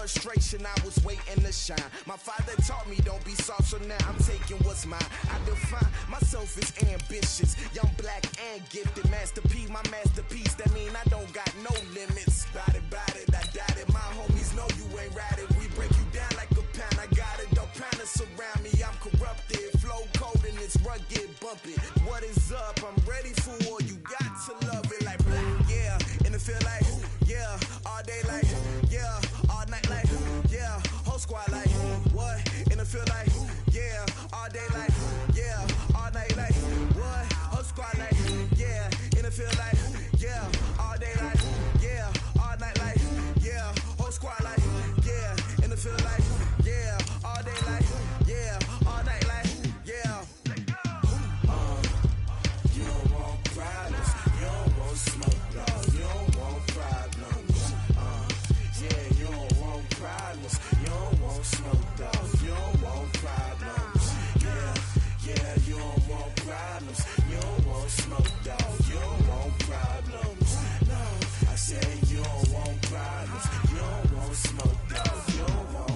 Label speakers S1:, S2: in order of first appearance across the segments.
S1: frustration, I was waiting to shine. My father taught me don't be soft, so now I'm taking what's mine. I define myself as ambitious, young, black, and gifted. Master P, my masterpiece, that mean I don't got no limits. Bout it, I doubt it. My homies know you ain't ratted. We break you down like a pound. I got it, don't pound us around me. I'm corrupted, flow cold and it's rugged, bumpy. What is up? I'm ready for war. You got to love it like yeah, and it feel like yeah, all day like yeah, all night like yeah, whole squad like what? And it feel like yeah, all day like yeah, all night like what? Whole squad like yeah, and it feel like yeah, all day like yeah, all night like yeah, whole squad like yeah, and it feel like yeah, all day like yeah, all night like yeah. You don't want problems, you don't want smoke, dog. You don't want problems. Yeah, you don't want problems, you don't want smoke, dog. You don't want problems. Yeah, you don't want problems, you don't want smoke, dog. You don't want problems. No, I said you don't want problems, you don't want smoke, dog. You don't want.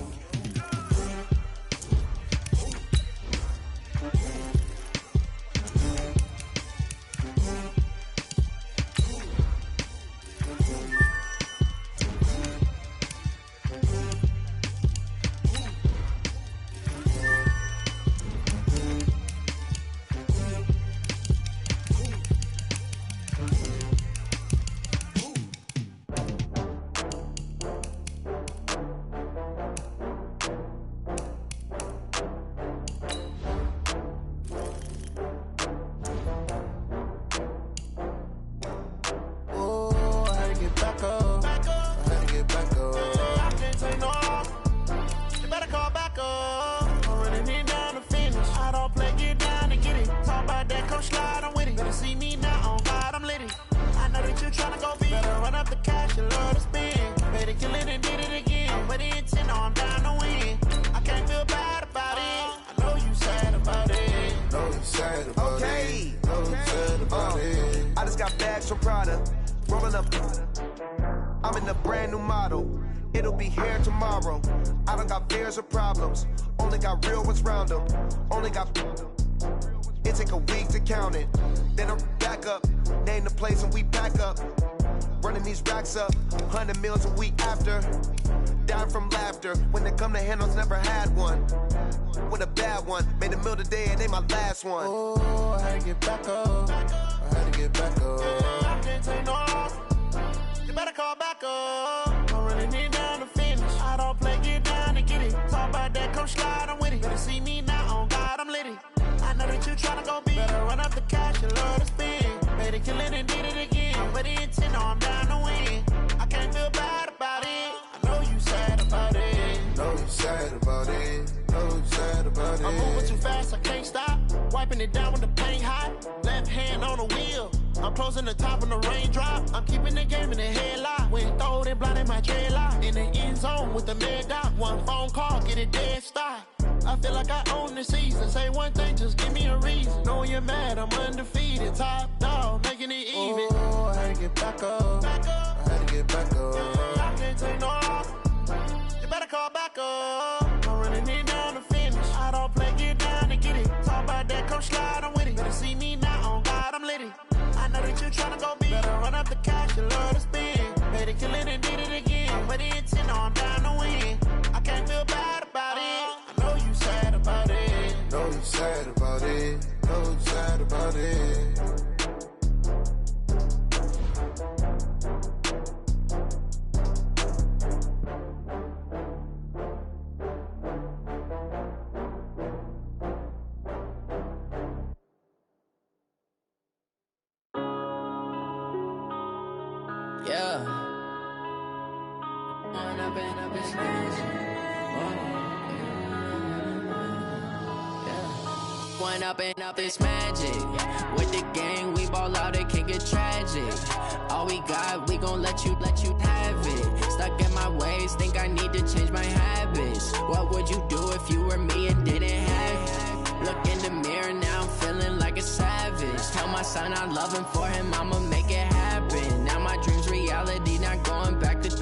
S1: I just got bags from Prada, rolling up. I'm in a brand new model. It'll be here tomorrow. I don't got fears or problems. Only got real ones round them. Only got. It take a week to count it. Then I'm back up. Name the place and we pack up. Running these racks up. 100 meals a week after. Dying from laughter. When they come to handles, never had one. With a bad one. Made a meal today and they my last one.
S2: Oh, I had to get back up. I had to get back up.
S3: I can't take no off. You better call back up. I'm running it down to finish. I don't play, get down to get it. Talk about that, come slide, I'm with it. Better see me now, on God, I'm litty. I know that you tryna go big. Better run up the cash, you love to spend. Made it, kill it, and did it again. I'm with the intent, no, I'm down to win. I can't feel bad about it. I know you sad about it.
S2: Know you sad about it. Know you sad about it.
S3: I'm moving too fast, I can't stop. Wiping it down when the paint hot. Left hand on the wheel. I'm closing the top when the raindrop. I'm keeping the game in the headlock. When throwed and blinded my dreadlock. In the end zone with the mad dot. One phone call, get it dead stop. I feel like I own the season. Say one thing, just give me a reason. Knowing you're mad, I'm undefeated. Top dog, making it even.
S2: Oh, I had to get back up.
S3: Back up.
S2: I had to get back up.
S3: I can't take no off. You better call back up. I'm running it down to finish. I don't play, get down to get it. Talk about that, come slide, I'm with it. Better see me now, on God, I'm litty. I know that you tryna go big. Better run up the cash, you love to spend. Made it, kill it, and did it again. I'm with the intent, no, I'm down to win. I can't feel bad about it. I know you sad about it.
S2: Know you sad about it. Know you sad about it.
S4: Yeah. When I've been up this When I've been up this magic. With the gang, we ball out, it can get tragic. All we got, we gon' let you have it. Stuck in my ways, think I need to change my habits. What would you do if you were me and didn't have it? Look in the mirror, now I'm feeling like a savage. Tell my son I love him, for him I'ma make it happen. Now my dream's reality, not going back to.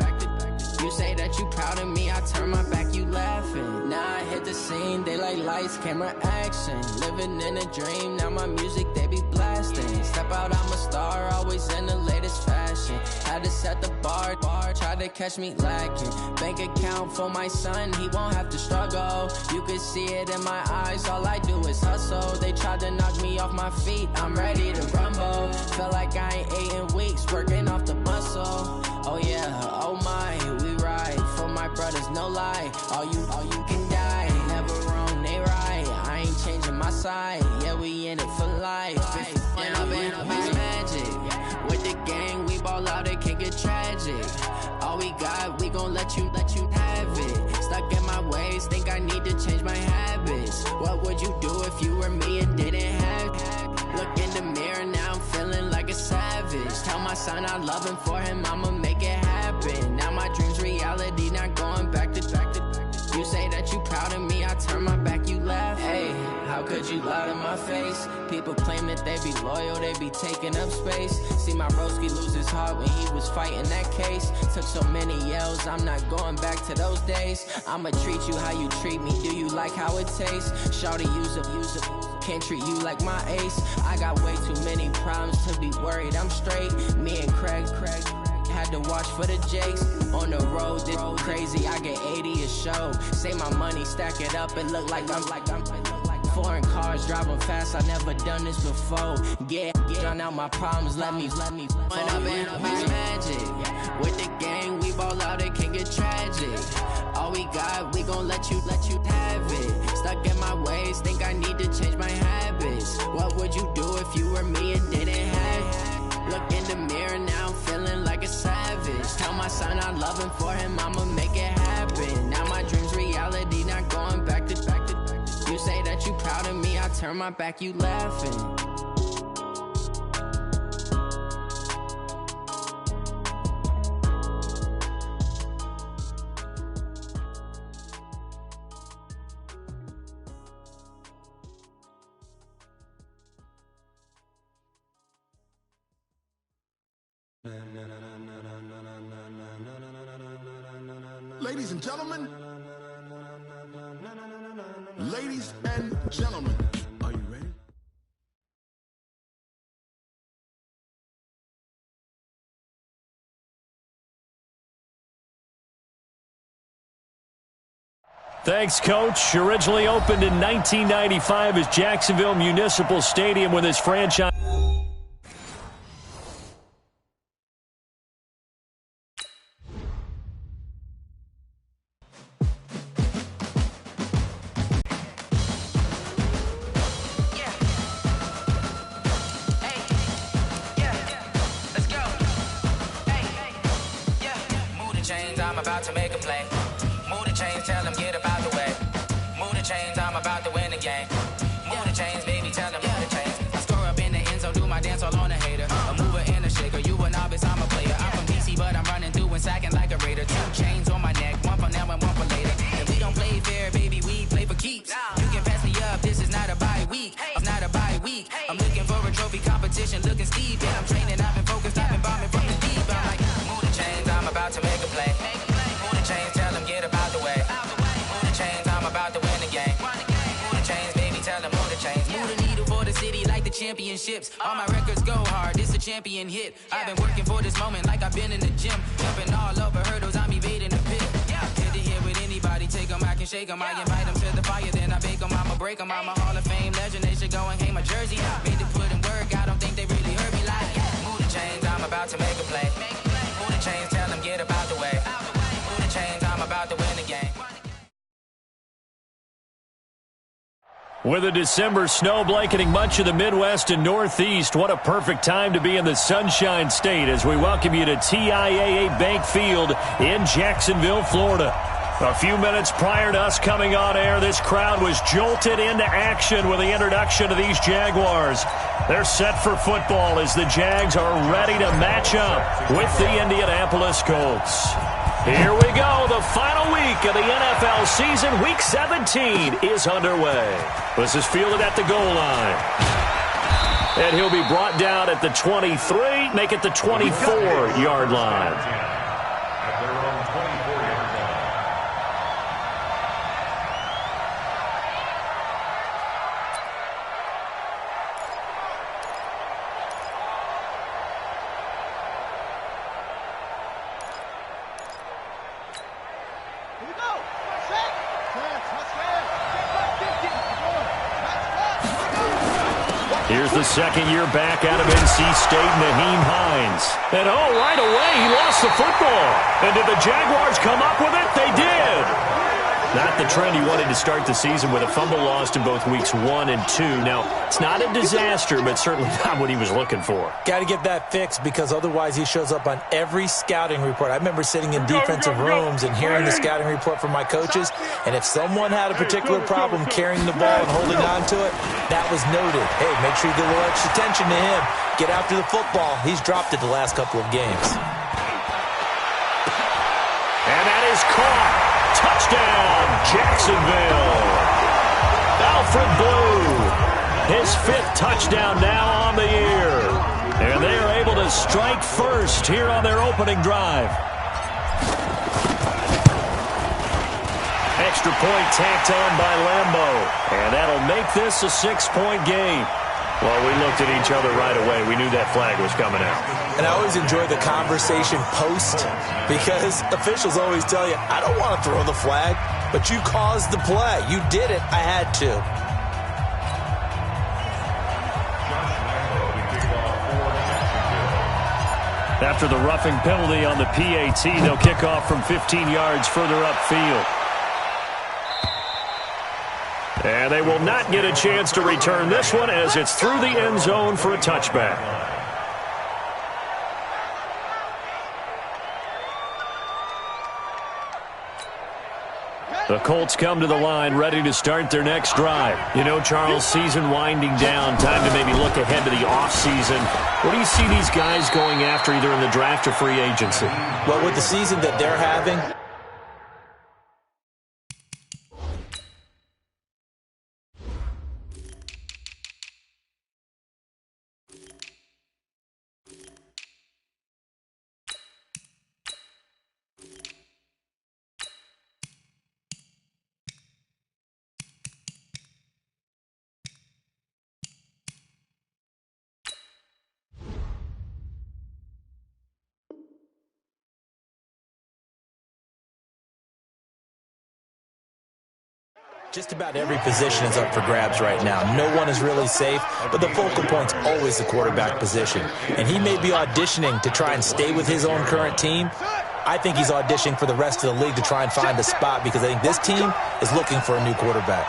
S4: You say that that you proud of me, I turn my back, you laughing. Now I hit the scene, they like lights, camera, action. Living in a dream, now my music, they be blasting. Step out, I'm a star, always in the latest fashion. Had to set the bar, try to catch me lacking. Bank account for my son, he won't have to struggle. You can see it in my eyes, all I do is hustle. They tried to knock me off my feet, I'm ready to rumble. Felt like I ain't ate in weeks, working off the muscle. Oh yeah, oh my, we ride for my brothers, no lie. All you can die, never wrong, they right. I ain't changing my side, yeah, we in it for life. When up in it's magic. With the gang, we ball out, it can get tragic. All we got, we gon' let you have it. Stuck in my ways, think I need to change my habits. What would you do if you were me and didn't have it? Look in the mirror, now I'm feeling like a savage. Tell my son I love him, for him I'ma make it happen. Now my dream's reality, not going back to. You say that you proud of me, I turn my back, you laugh. Hey, how could you lie to my face? People claim that they be loyal, they be taking up space. See my broski lose his heart when he was fighting that case. Took so many yells, I'm not going back to those days. I'ma treat you how you treat me, do you like how it tastes? Shawty, use up, can't treat you like my ace. I got way too many problems to be worried, I'm straight. Me and Craig had to watch for the Jakes. On the road, this crazy, I get 80 a show. Say my money, stack it up, it look like I'm foreign cars, driving fast, I never done this before. Yeah, drown out my problems, let me When up in it's magic. With the gang, we ball out, it can get tragic. All we got, we gon' let you have it. Stuck in my ways, think I need to change my habits. What would you do if you were me and didn't have it? Look in the mirror, now I'm feeling like a savage. Tell my son I love him, for him I'ma make it happen. Now my dream's reality, not going back to. You say that you proud of me, I turn my back, you laughing.
S5: Ladies and gentlemen, are you ready?
S6: Thanks, Coach. Originally opened in 1995 as Jacksonville Municipal Stadium with his franchise.
S7: About to make a play. Move the chains, tell them get about the way. Move the chains, I'm about to win the game. Move the chains, baby, tell them move the chains. I score up in the end zone, do my dance all on a hater. A mover and a shaker, you a novice, I'm a player. I'm from DC, but I'm running through and sacking like a raider. 2 chains on my neck, one for now and one for later. If we don't play fair, baby, we play for keeps. You can pass me up, this is not a bye week. It's not a bye week. I'm looking for a trophy competition, looking steep. And I'm training, I've been focused, I've been bombing from the deep. I'm like, move the chains, I'm about to make a play. Chains, tell them get about the way. Move the chains, I'm about to win the game. Move the chains, baby, tell them move the chains. Move the needle for the city like the championships. All my records go hard, this a champion hit. I've been working for this moment like I've been in the gym. Jumping all over hurdles, I'm evading the pit. Good to hear with anybody, take them, I can shake them. I invite them to the fire, then I bake them, I'ma break them. I'm a Hall of Fame legend, they should go and hang my jersey. Made to put in work, I don't think they really heard me like. Move the chains, I'm about to make a play. Move the chains, tell them get about the way. Chains, I'm about to win the game.
S6: With a December snow blanketing much of the Midwest and Northeast, what a perfect time to be in the Sunshine State as we welcome you to TIAA Bank Field in Jacksonville, Florida. A few minutes prior to us coming on air, this crowd was jolted into action with the introduction of these Jaguars. They're set for football as the Jags are ready to match up with the Indianapolis Colts. Here we go. The final week of the NFL season, Week 17, is underway. This is fielded at the goal line. And he'll be brought down at the 23, make it the 24-yard line.
S8: At their own 24-yard line.
S6: Here's the second-year back out of NC State, Naheem Hines. And, right away, he lost the football. And did the Jaguars come up with it? They did. Not the trend he wanted to start the season with a fumble lost in both weeks 1 and 2. Now, it's not a disaster, but certainly not what he was looking for.
S8: Got to get that fixed because otherwise he shows up on every scouting report. I remember sitting in defensive rooms and hearing the scouting report from my coaches, and if someone had a particular problem carrying the ball and holding on to it, that was noted. Hey, make sure you give a little extra attention to him. Get after the football. He's dropped it the last couple of games.
S6: And that is caught. Touchdown, Jacksonville. Alfred Blue, his 5th touchdown now on the year. And they are able to strike first here on their opening drive. Extra point tacked on by Lambeau. And that'll make this a 6-point game. Well, we looked at each other right away. We knew that flag was coming out.
S8: And I always enjoy the conversation post because officials always tell you, I don't want to throw the flag, but you caused the play. You did it. I had to.
S6: After the roughing penalty on the PAT, they'll kick off from 15 yards further upfield. And they will not get a chance to return this one as it's through the end zone for a touchback. The Colts come to the line ready to start their next drive. You know, Charles, season winding down, time to maybe look ahead to the offseason. What do you see these guys going after either in the draft or free agency?
S8: Well, with the season that they're having, just about every position is up for grabs right now. No one is really safe, but the focal point's always the quarterback position. And he may be auditioning to try and stay with his own current team. I think he's auditioning for the rest of the league to try and find a spot because I think this team is looking for a new quarterback.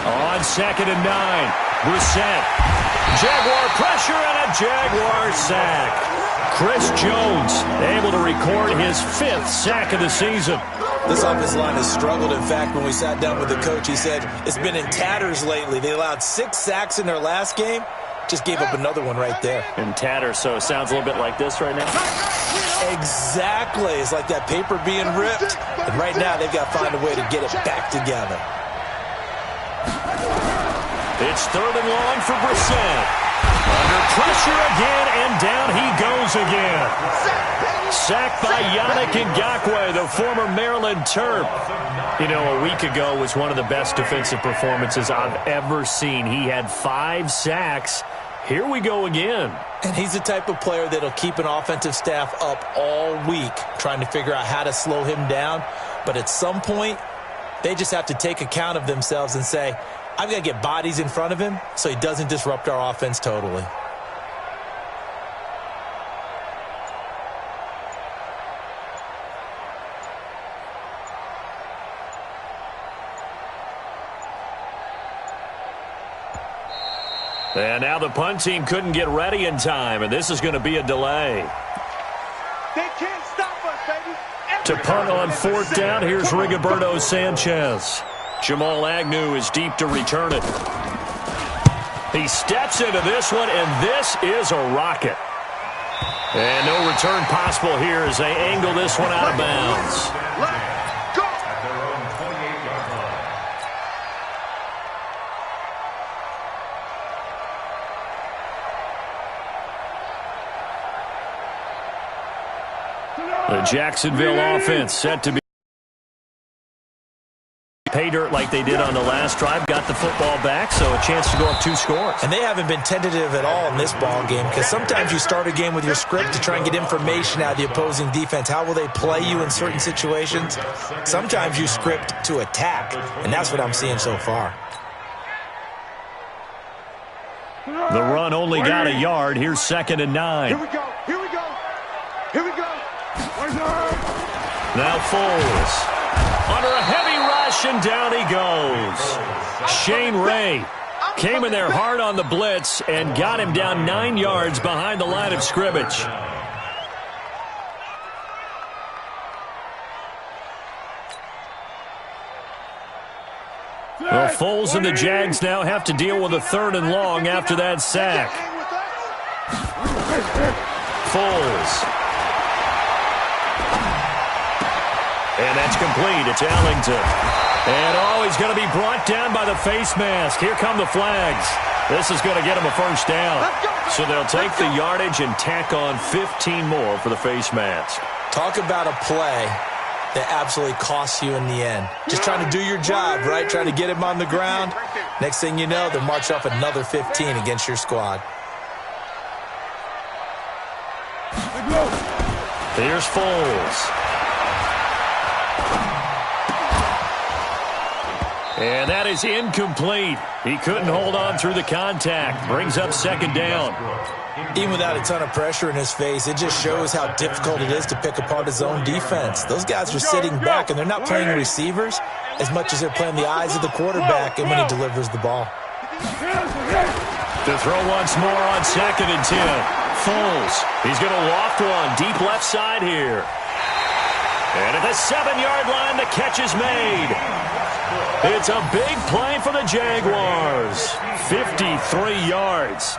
S6: On 2nd and 9, Brissett. Jaguar pressure and a Jaguar sack. Chris Jones able to record his 5th sack of the season.
S8: This offensive line has struggled. In fact, when we sat down with the coach, he said it's been in tatters lately. They allowed 6 sacks in their last game. Just gave up another one right there.
S6: In tatters, so it sounds a little bit like this right now.
S8: Exactly. It's like that paper being ripped. And right now, they've got to find a way to get it back together.
S6: It's 3rd and long for Brissett. Under pressure again, and down he goes again. Sacked by Yannick Ngakoue, the former Maryland Terp. You know, a week ago was one of the best defensive performances I've ever seen. He had 5 sacks. Here we go again.
S8: And he's the type of player that'll keep an offensive staff up all week trying to figure out how to slow him down. But at some point, they just have to take account of themselves and say, I've got to get bodies in front of him so he doesn't disrupt our offense totally.
S6: And now the punt team couldn't get ready in time, and this is going to be a delay.
S3: They can't stop us, baby.
S6: To punt on 4th down, here's Rigoberto Sanchez. Jamal Agnew is deep to return it. He steps into this one, and this is a rocket. And no return possible here as they angle this one out of bounds.
S3: Let's go.
S6: The Jacksonville offense set to be pay dirt like they did on the last drive, got the football back, so a chance to go up 2 scores.
S8: And they haven't been tentative at all in this ball game because sometimes you start a game with your script to try and get information out of the opposing defense. How will they play you in certain situations? Sometimes you script to attack, and that's what I'm seeing so far.
S6: The run only got a yard. Here's 2nd and 9.
S5: Here we go. Here we go. Here we go.
S6: Now Foles. Under a heavy rush, and down he goes. Shane Ray came in there hard on the blitz and got him down 9 yards behind the line of scrimmage. Well, Foles and the Jags now have to deal with a 3rd and long after that sack. Foles. And that's complete. It's Allington. And, he's going to be brought down by the face mask. Here come the flags. This is going to get him a 1st down. So they'll take the yardage and tack on 15 more for the face mask.
S8: Talk about a play that absolutely costs you in the end. Just trying to do your job, right? Trying to get him on the ground. Next thing you know, they'll march off another 15 against your squad.
S6: Here's Foles. And that is incomplete. He couldn't hold on through the contact. Brings up 2nd down.
S8: Even without a ton of pressure in his face, it just shows how difficult it is to pick apart his own defense. Those guys are sitting back, and they're not playing receivers as much as they're playing the eyes of the quarterback and when he delivers the ball.
S6: To throw once more on 2nd and 10. Foles. He's going to loft one deep left side here. And at the 7-yard line, the catch is made. It's a big play for the Jaguars. 53 yards.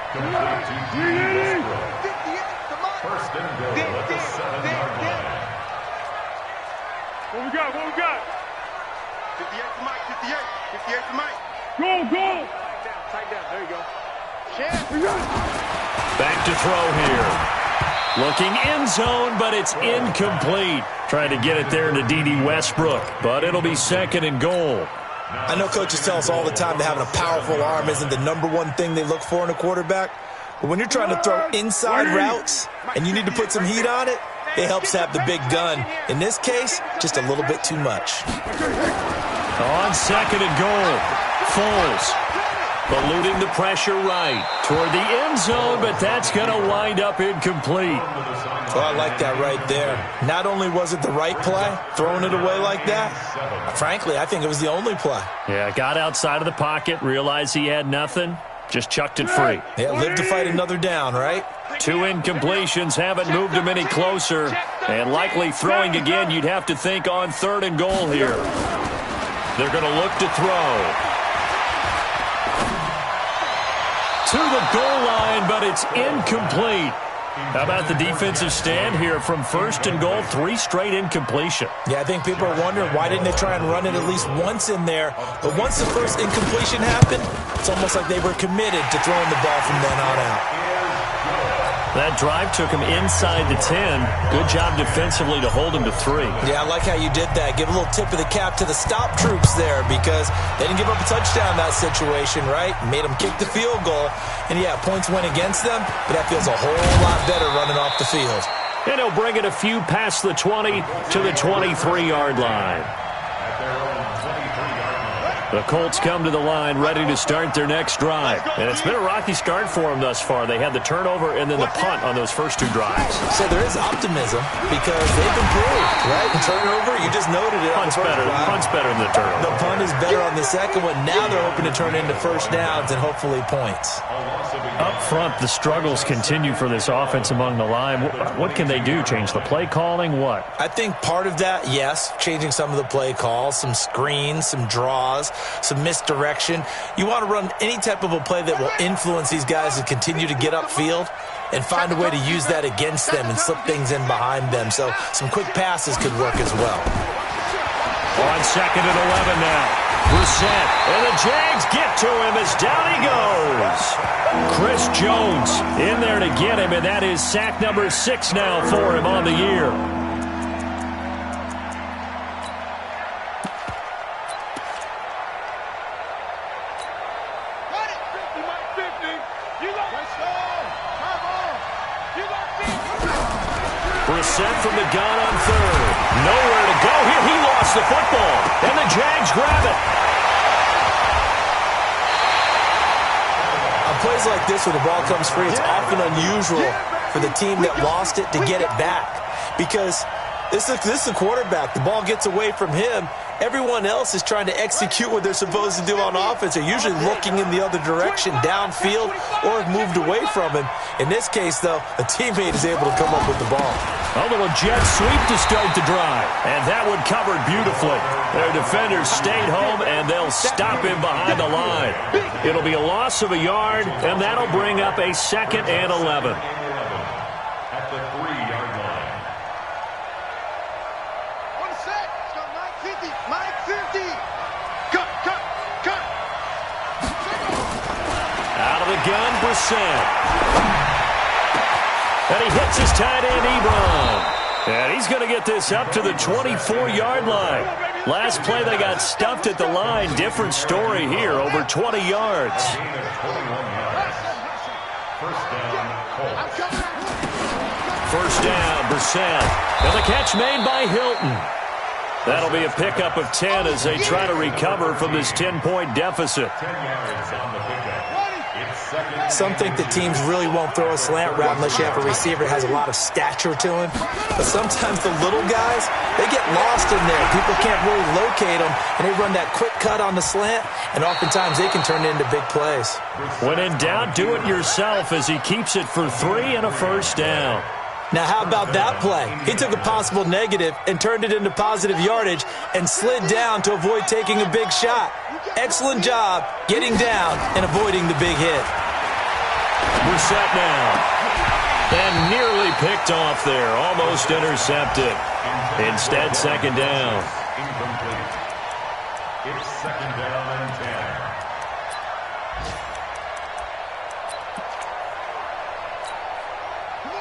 S5: What we got? What we got? 58 for Mike. 58 for Mike. Go. Tight down. There you go.
S6: Back to throw here. Looking end zone, but it's incomplete. Trying to get it there to D.D. Westbrook, but it'll be 2nd and goal.
S8: I know coaches tell us all the time that having a powerful arm isn't the #1 thing they look for in a quarterback. But when you're trying to throw inside routes and you need to put some heat on it, it helps have the big gun. In this case, just a little bit too much.
S6: On 2nd and goal, Foles eluding the pressure right toward the end zone, but that's going to wind up incomplete.
S8: Well, I like that right there. Not only was it the right play, throwing it away like that, frankly, I think it was the only play.
S6: Yeah, got outside of the pocket, realized he had nothing, just chucked it free.
S8: Yeah, live to fight another down, right?
S6: 2 incompletions haven't moved him any closer, and likely throwing again, you'd have to think on 3rd and goal here. They're going to look to throw. To the goal line, but it's incomplete. How about the defensive stand here from 1st and goal, 3 straight incompletion?
S8: Yeah, I think people are wondering why didn't they try and run it at least once in there. But once the first incompletion happened, it's almost like they were committed to throwing the ball from then on out.
S6: That drive took him inside the 10. Good job defensively to hold him to 3.
S8: Yeah, I like how you did that. Give a little tip of the cap to the stop troops there because they didn't give up a touchdown in that situation, right? Made them kick the field goal. And, yeah, points went against them, but that feels a whole lot better running off the field.
S6: And he'll bring it a few past the 20 to the 23-yard line. The Colts come to the line ready to start their next drive. And it's been a rocky start for them thus far. They had the turnover and then the punt on those first 2 drives.
S8: So there is optimism because they've improved, right? The turnover, you just noted it.
S6: Punt's better than the turnover.
S8: The punt is better on the second one. Now they're hoping to turn into first downs and hopefully points.
S6: Up front, the struggles continue for this offense among the line. What can they do? Change the play calling? What?
S8: I think part of that, yes, changing some of the play calls, some screens, some draws, some misdirection. You want to run any type of a play that will influence these guys to continue to get upfield and find a way to use that against them and slip things in behind them. So some quick passes could work as well.
S6: On 2nd and 11 now. Brissett, and the Jags get to him as down he goes. Chris Jones in there to get him, and that is sack number 6 now for him on the year. Brissett from the gun on 3rd. Nowhere to go here. He lost the football, and the Jags grab it.
S8: A plays like this where the ball comes free, it's often unusual for the team that lost it to get it back. Because this is a quarterback. The ball gets away from him. Everyone else is trying to execute what they're supposed to do on offense. They're usually looking in the other direction, downfield, or have moved away from him. In this case, though, a teammate is able to come up with the ball.
S6: A little jet sweep to start the drive. And that one covered beautifully. Their defenders stayed home, and they'll stop him behind the line. It'll be a loss of a yard, and that'll bring up a 2nd and 11.
S5: At the 3-yard line. 1 sec. Let's go, Mike 50. Mike 50. Cut.
S6: Out of the gun, Brissett. And he hits his tight end, Ebron. And he's going to get this up to the 24-yard line. Last play, they got stuffed at the line. Different story here, over 20 yards. First down, Brissett. And the catch made by Hilton. That'll be a pickup of 10 as they try to recover from this 10-point deficit.
S5: 10 yards on the pickup.
S8: Some think that teams really won't throw a slant route unless you have a receiver that has a lot of stature to him. But sometimes the little guys, they get lost in there. People can't really locate them, and they run that quick cut on the slant, and oftentimes they can turn it into big plays.
S6: When in doubt, do it yourself as he keeps it for 3 and a first down.
S8: Now, how about that play? He took a possible negative and turned it into positive yardage and slid down to avoid taking a big shot. Excellent job getting down and avoiding the big hit.
S6: Brissett now. And nearly picked off there. Almost intercepted. Instead, 2nd down.
S5: Incomplete. It's 2nd down and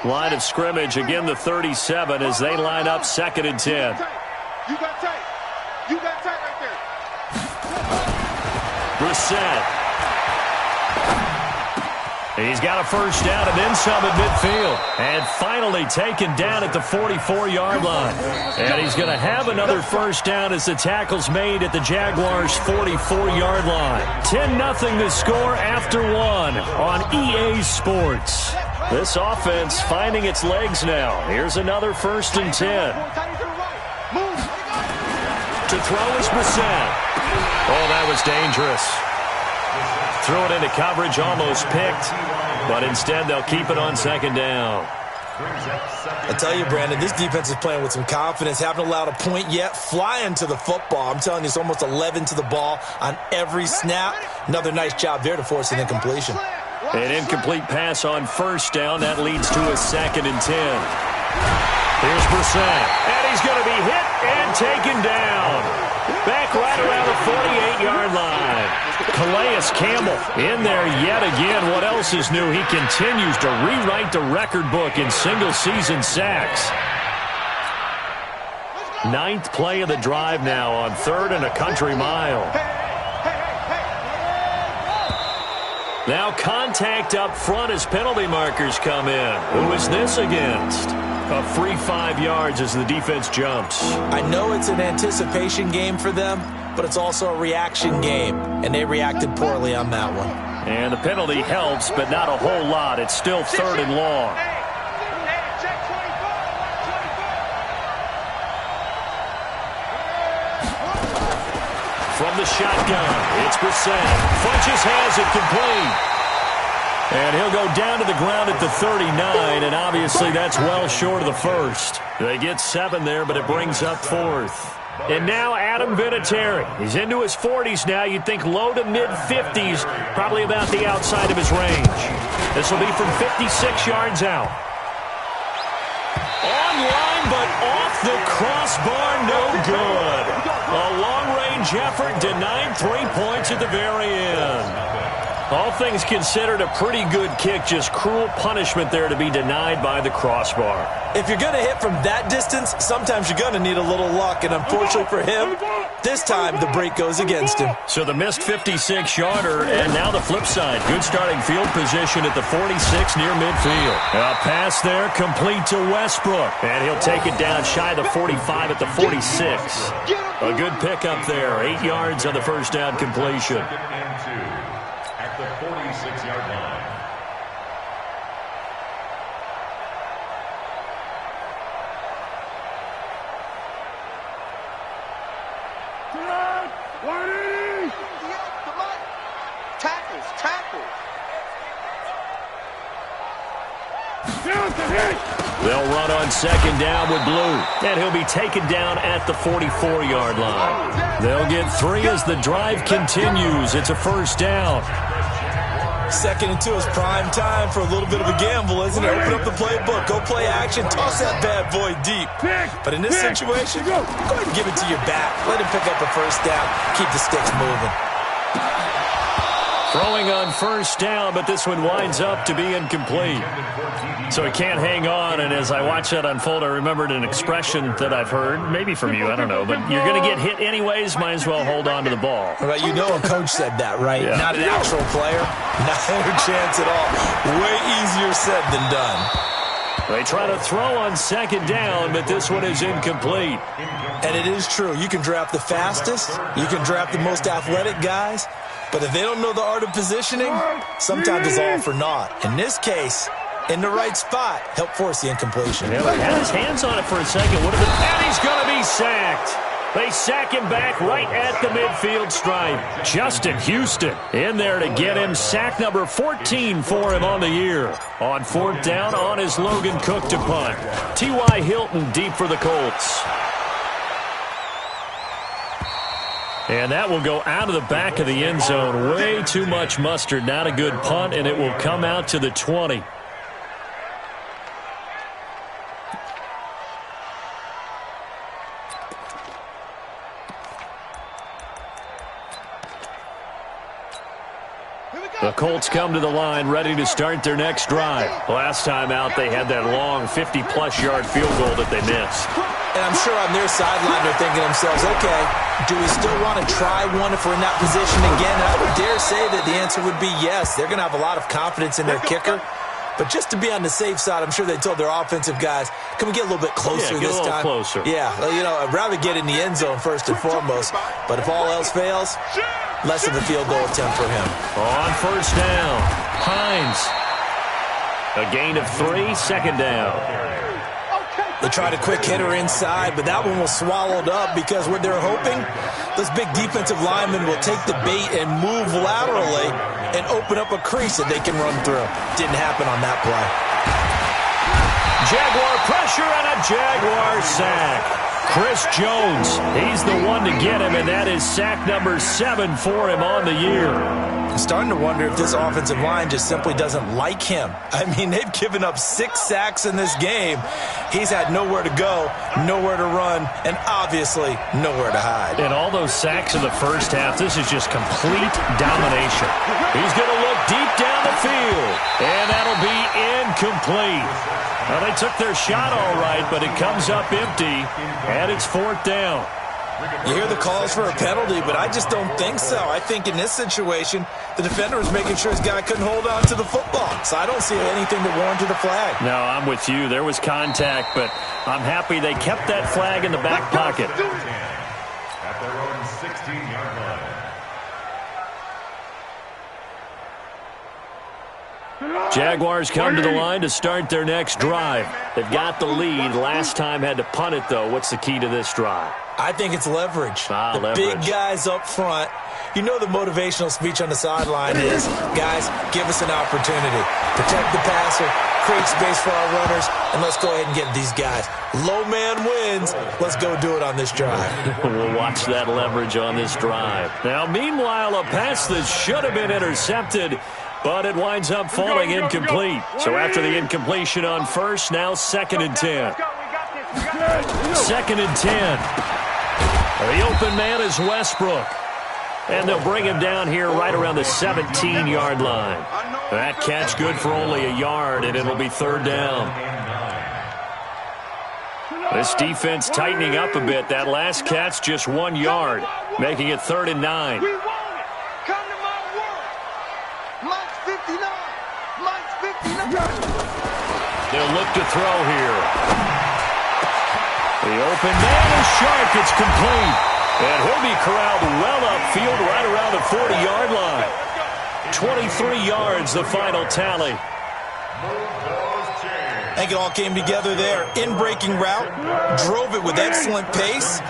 S5: 10.
S6: Line of scrimmage, again the 37 as they line up 2nd and 10.
S5: You got tight. You got tight right there.
S6: Brissett. He's got a first down and then some at midfield. And finally taken down at the 44-yard line. And he's going to have another first down as the tackle's made at the Jaguars' 44-yard line. 10-0 the score after 1 on EA Sports. This offense finding its legs now. Here's another 1st and 10. To throw is Brissett. Oh, that was dangerous. Threw it into coverage, almost picked, but instead they'll keep it on 2nd down.
S8: I tell you, Brandon, this defense is playing with some confidence. Haven't allowed a point yet. Flying to the football. I'm telling you, it's almost 11 to the ball on every snap. Another nice job there to force an incompletion.
S6: An incomplete pass on first down. That leads to a 2nd and 10. Here's Brissett. And he's going to be hit and taken down. Back right around the 48-yard line. Calais Campbell in there yet again. What else is new? He continues to rewrite the record book in single-season sacks. 9th play of the drive now on 3rd and a country mile. Now contact up front as penalty markers come in. Who is this against? A free 5 yards as the defense jumps.
S8: I know it's an anticipation game for them, but it's also a reaction game, and they reacted poorly on that one.
S6: And the penalty helps, but not a whole lot. It's still 3rd and long. From the shotgun, it's Brissett. Funches has it complete. And he'll go down to the ground at the 39, and obviously that's well short of the first. They get 7 there, but it brings up 4th. And now Adam Vinatieri. He's into his 40s now. You'd think low to mid-50s, probably about the outside of his range. This will be from 56 yards out. Online, but off the crossbar, no good. A long-range effort denied 3 points at the very end. All things considered, a pretty good kick, just cruel punishment there to be denied by the crossbar.
S8: If you're going to hit from that distance, sometimes you're going to need a little luck, and unfortunately for him, this time the break goes against him.
S6: So the missed 56-yarder, and now the flip side. Good starting field position at the 46 near midfield. A pass there complete to Westbrook, and he'll take it down shy of the 45 at the 46. A good pickup there, 8 yards on the first down completion.
S5: At the 46-yard line.
S6: They'll run on second down with Blue, and he'll be taken down at the 44-yard line. They'll get 3 as the drive continues. It's a first down.
S8: 2nd and 2 is prime time for a little bit of a gamble, isn't it? Open up the playbook, go play action, toss that bad boy deep. But in this situation, go ahead and give it to your back. Let him pick up a first down, keep the sticks moving.
S6: Throwing on first down, but this one winds up to be incomplete. So he can't hang on, and as I watch that unfold, I remembered an expression that I've heard, maybe from you, I don't know, but you're going to get hit anyways, might as well hold on to the ball.
S8: Right, you know a coach said that, right?
S6: Yeah.
S8: Not an actual player, not a chance at all. Way easier said than done.
S6: They try to throw on second down, but this one is incomplete.
S8: And it is true. You can draft the fastest, you can draft the most athletic guys, but if they don't know the art of positioning, sometimes it's all for naught. In this case, in the right spot, help force the incompletion.
S6: Yeah, he had his hands on it for a second. And he's going to be sacked. They sack him back right at the midfield stripe. Justin Houston in there to get him. Sack number 14 for him on the year. On 4th down, on his Logan Cook to punt. T.Y. Hilton deep for the Colts. And that will go out of the back of the end zone. Way too much mustard. Not a good punt, and it will come out to the 20. The Colts come to the line ready to start their next drive. Last time out, they had that long 50-plus yard field goal that they missed.
S8: And I'm sure on their sideline they're thinking to themselves, okay, do we still want to try one if we're in that position again? And I would dare say that the answer would be yes. They're going to have a lot of confidence in their kicker. But just to be on the safe side, I'm sure they told their offensive guys, can we get a little bit closer this time?
S6: Closer.
S8: Yeah, you know, I'd rather get in the end zone first and foremost. But if all else fails, less of a field goal attempt for him.
S6: On first down, Hines. A gain of 3, second down.
S8: They tried a quick hitter inside, but that one was swallowed up because what they're hoping, those big defensive linemen will take the bait and move laterally and open up a crease that they can run through. Didn't happen on that play.
S6: Jaguar pressure and a Jaguar sack. Chris Jones, he's the one to get him, and that is sack number 7 for him on the year.
S8: I'm starting to wonder if this offensive line just simply doesn't like him. I mean, they've given up 6 sacks in this game. He's had nowhere to go, nowhere to run, and obviously nowhere to hide.
S6: And all those sacks in the first half, this is just complete domination. He's going to look deep down the field, and that'll be incomplete. Well, they took their shot all right, but it comes up empty, and it's 4th down.
S8: You hear the calls for a penalty, but I just don't think so. I think in this situation, the defender was making sure his guy couldn't hold on to the football. So I don't see anything that warranted a flag.
S6: No, I'm with you. There was contact, but I'm happy they kept that flag in the back pocket.
S9: At their own 16-yard line.
S6: Jaguars come to the line to start their next drive. They've got the lead. Last time had to punt it, though. What's the key to this drive?
S8: I think it's leverage. The big guys up front. You know the motivational speech on the sideline is, guys, give us an opportunity. Protect the passer, create space for our runners, and let's go ahead and get these guys. Low man wins. Let's go do it on this drive.
S6: We'll watch that leverage on this drive. Now, meanwhile, a pass that should have been intercepted, but it winds up falling incomplete. So after the incompletion on first, now 2nd and 10. 2nd and 10. The open man is Westbrook. And they'll bring him down here right around the 17-yard line. That catch good for only a yard, and it'll be 3rd down. This defense tightening up a bit. That last catch just 1 yard, making it 3rd and 9. They'll look to throw here. The open man is sharp. It's complete. And he'll be corralled well upfield right around the 40-yard line. 23 yards, the final tally.
S8: I think it all came together there. In-breaking route, drove it with excellent pace.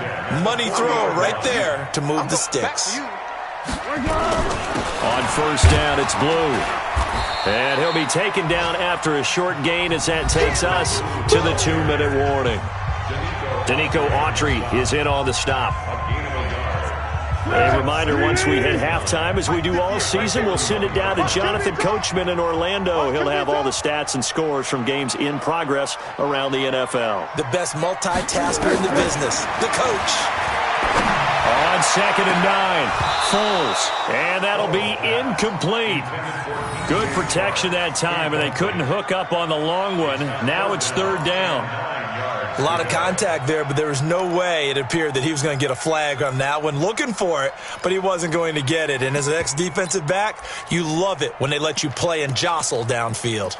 S8: Money throw right there to move the sticks.
S6: On first down, it's Blue. And he'll be taken down after a short gain as that takes us to the 2-minute warning. Danico Autry is in on the stop. A reminder, once we hit halftime, as we do all season, we'll send it down to Jonathan Coachman in Orlando. He'll have all the stats and scores from games in progress around the NFL.
S8: The best multitasker in the business, the coach.
S6: On 2nd and 9, Foles, and that'll be incomplete. Good protection that time, and they couldn't hook up on the long one. Now it's 3rd down.
S8: A lot of contact there, but there was no way it appeared that he was going to get a flag on that one. Looking for it, but he wasn't going to get it. And as an ex-defensive back, you love it when they let you play and jostle downfield.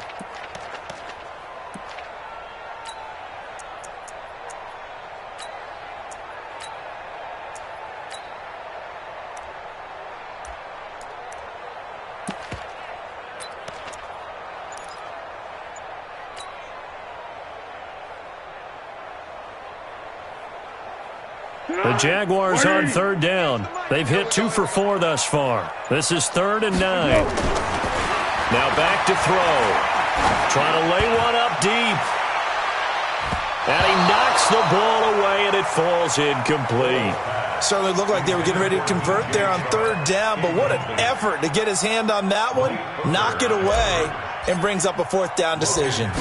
S6: The Jaguars on 3rd down. They've hit 2 for 4 thus far. This is 3rd and 9. Now back to throw. Trying to lay one up deep. And he knocks the ball away, and it falls incomplete.
S8: Certainly looked like they were getting ready to convert there on 3rd down, but what an effort to get his hand on that one, knock it away, and brings up a 4th down decision.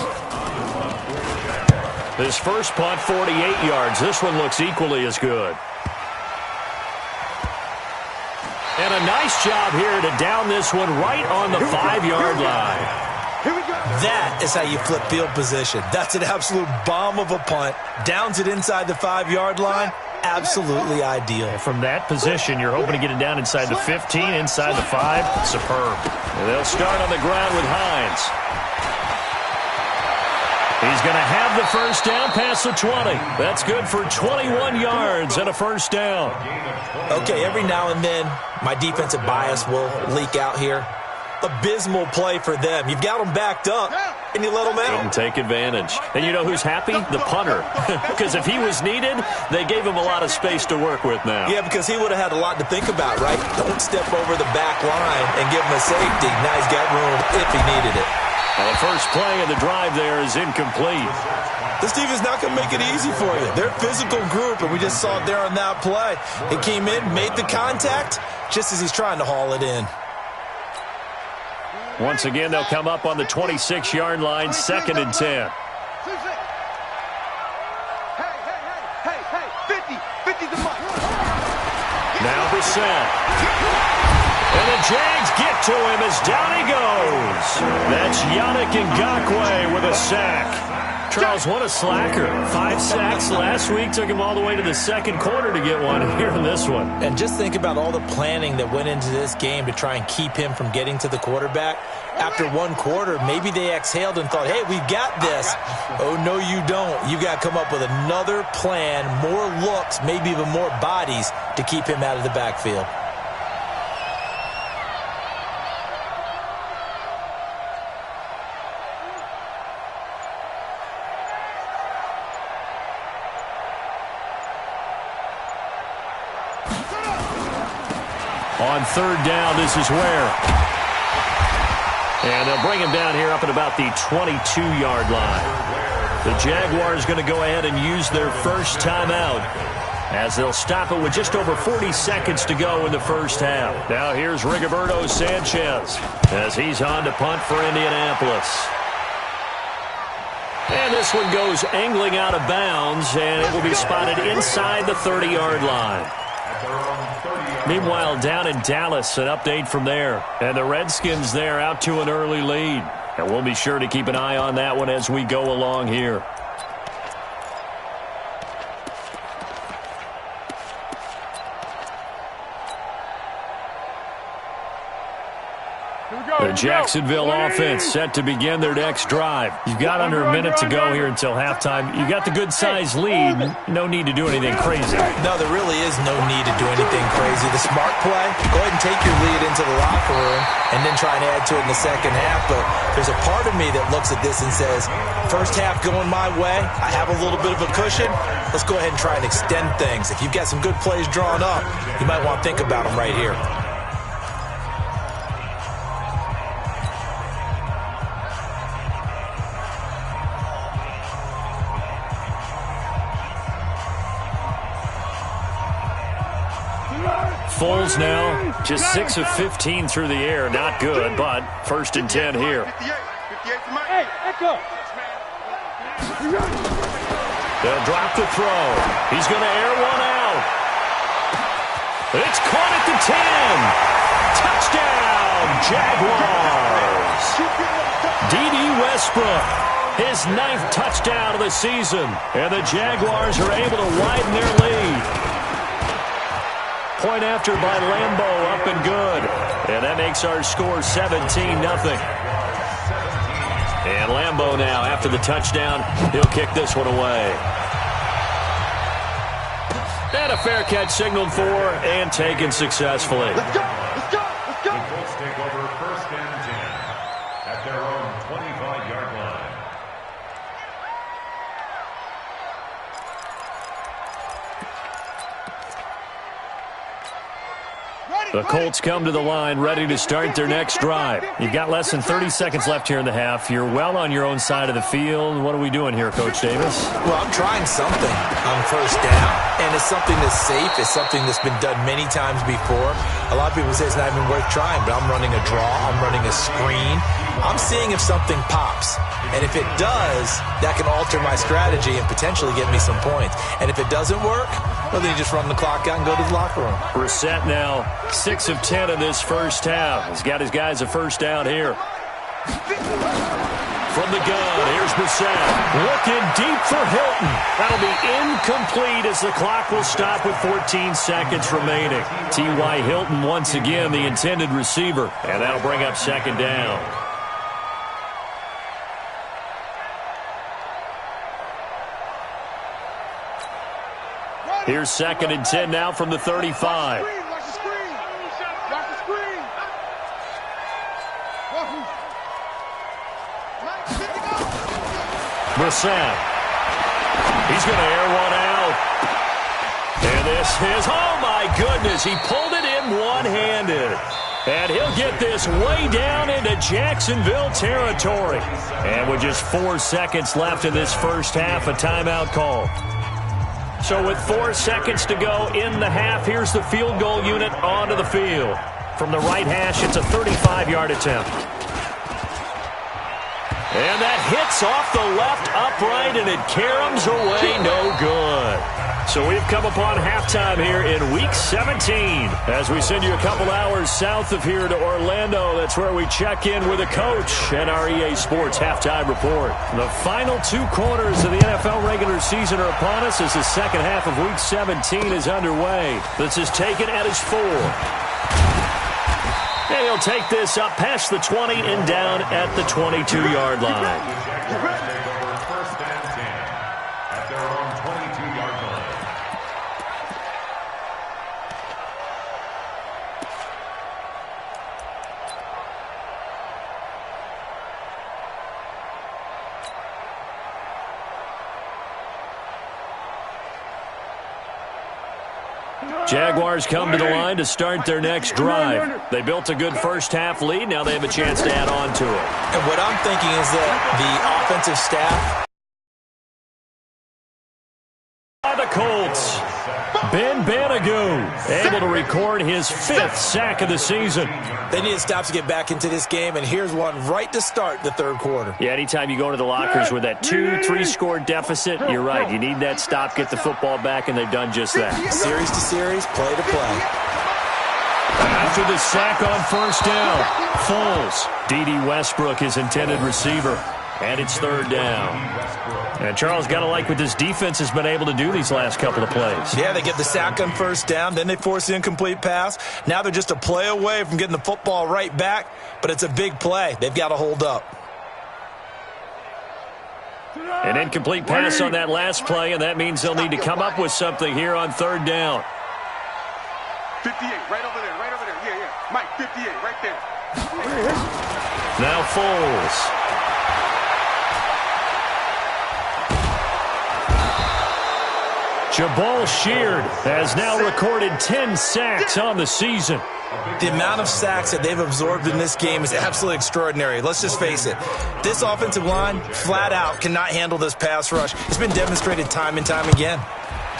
S6: His first punt, 48 yards. This one looks equally as good. And a nice job here to down this one right on the 5-yard line.
S8: That is how you flip field position. That's an absolute bomb of a punt. Downs it inside the 5-yard line. Absolutely ideal.
S6: And from that position, you're hoping to get it down inside the 15, inside the 5. Superb. And they'll start on the ground with Hines. He's going to have the first down past the 20. That's good for 21 yards and a first down.
S8: Okay, every now and then, my defensive bias will leak out here. Abysmal play for them. You've got them backed up, and you let them out.
S6: Didn't take advantage. And you know who's happy? The punter. Because if he was needed, they gave him a lot of space to work with now.
S8: Yeah, because he would have had a lot to think about, right? Don't step over the back line and give him a safety. Now he's got room if he needed it.
S6: Well, the first play of the drive there is incomplete.
S8: This team is not going to make it easy for you. They're a physical group, and we just saw it there on that play. It came in, made the contact, just as he's trying to haul it in.
S6: Once again, they'll come up on the 26-yard line, 2nd and 10.
S5: Hey, 50's the mark.
S6: Now the set. And the Jags get to him as down he goes. That's Yannick Ngakoue with a sack. Charles, what a slacker. 5 sacks last week. Took him all the way to the 2nd quarter to get one here in this one.
S8: And just think about all the planning that went into this game to try and keep him from getting to the quarterback. After 1 quarter, maybe they exhaled and thought, hey, we've got this. Oh, no, you don't. You got to come up with another plan, more looks, maybe even more bodies to keep him out of the backfield.
S6: On 3rd down, this is where. And they'll bring him down here up at about the 22-yard line. The Jaguars going to go ahead and use their first timeout as they'll stop it with just over 40 seconds to go in the first half. Now here's Rigoberto Sanchez as he's on to punt for Indianapolis. And this one goes angling out of bounds, and it will be spotted inside the 30-yard line. Meanwhile, down in Dallas, an update from there. And the Redskins there out to an early lead. And we'll be sure to keep an eye on that one as we go along here. The Jacksonville offense set to begin their next drive. You've got under a minute to go here until halftime. You got the good-sized lead. No need to do anything crazy.
S8: No, there really is no need to do anything crazy. The smart play, go ahead and take your lead into the locker room and then try and add to it in the second half. But there's a part of me that looks at this and says, first half going my way, I have a little bit of a cushion. Let's go ahead and try and extend things. If you've got some good plays drawn up, you might want to think about them right here.
S6: Foles now, just 6 of 15 through the air. Not good, but 1st and 10 here. They'll drop the throw. He's going to air one out. It's caught at the 10. Touchdown, Jaguars. D.D. Westbrook, his 9th touchdown of the season. And the Jaguars are able to widen their lead. Point after by Lambeau, up and good. And that makes our score 17-0. And Lambeau now, after the touchdown, he'll kick this one away. And a fair catch signaled for and taken successfully.
S9: Let's go! Let's go! Let's go! The Colts take over 1st and 10 at their own 25-yard line.
S6: The Colts come to the line ready to start their next drive. You've got less than 30 seconds left here in the half. You're well on your own side of the field. What are we doing here, Coach Davis?
S8: Well, I'm trying something on 1st down, and it's something that's safe. It's something that's been done many times before. A lot of people say it's not even worth trying, but I'm running a draw. I'm running a screen. I'm seeing if something pops. And if it does, that can alter my strategy and potentially get me some points. And if it doesn't work, well, then you just run the clock out and go to the locker room.
S6: Brissett now 6 of 10 in this first half. He's got his guys a first down here. From the gun, here's Brissett. Looking deep for Hilton. That'll be incomplete as the clock will stop with 14 seconds remaining. T.Y. Hilton once again the intended receiver. And that'll bring up 2nd down. Here's 2nd and 10 now from the 35. Brissett. He's going to air one out. And this is, oh my goodness, he pulled it in one-handed. And he'll get this way down into Jacksonville territory. And with just 4 seconds left in this first half, a timeout call. So with 4 seconds to go in the half, here's the field goal unit onto the field. From the right hash, it's a 35-yard attempt. And that hits off the left upright, and it caroms away, no good. So we've come upon halftime here in Week 17. As we send you a couple hours south of here to Orlando, that's where we check in with a coach and our EA Sports halftime report. The final 2 quarters of the NFL regular season are upon us as the second half of Week 17 is underway. This is taken at his 4. And he'll take this up past the 20 and down at the 22-yard line. Jaguars come to the line to start their next drive. They built a good first half lead. Now they have a chance to add on to it.
S8: And what I'm thinking is that the offensive staff...
S6: By the Colts, Ben Banagou able to record his 5th sack of the season.
S8: They need to stop to get back into this game, and here's one right to start the 3rd quarter.
S6: Yeah, anytime you go to the lockers with that 2-3 score deficit, you're right. You need that stop, get the football back, and they've done just that.
S8: Series to series, play to play.
S6: After the sack on 1st down, Foles, D.D. Westbrook, his intended receiver, and it's 3rd down. And Charles, got to like what this defense has been able to do these last couple of plays.
S8: Yeah, they get the sack on first down, then they force the incomplete pass. Now they're just a play away from getting the football right back, but it's a big play. They've got to hold up.
S6: An incomplete pass on that last play, and that means they'll need to come up with something here on third down.
S5: 58, right over there, right over there. Yeah, yeah. Mike, 58, right there.
S6: Now Foles. Jabal Sheard has now recorded 10 sacks on the season.
S8: The amount of sacks that they've absorbed in this game is absolutely extraordinary. Let's just face it. This offensive line, flat out, cannot handle this pass rush. It's been demonstrated time and time again.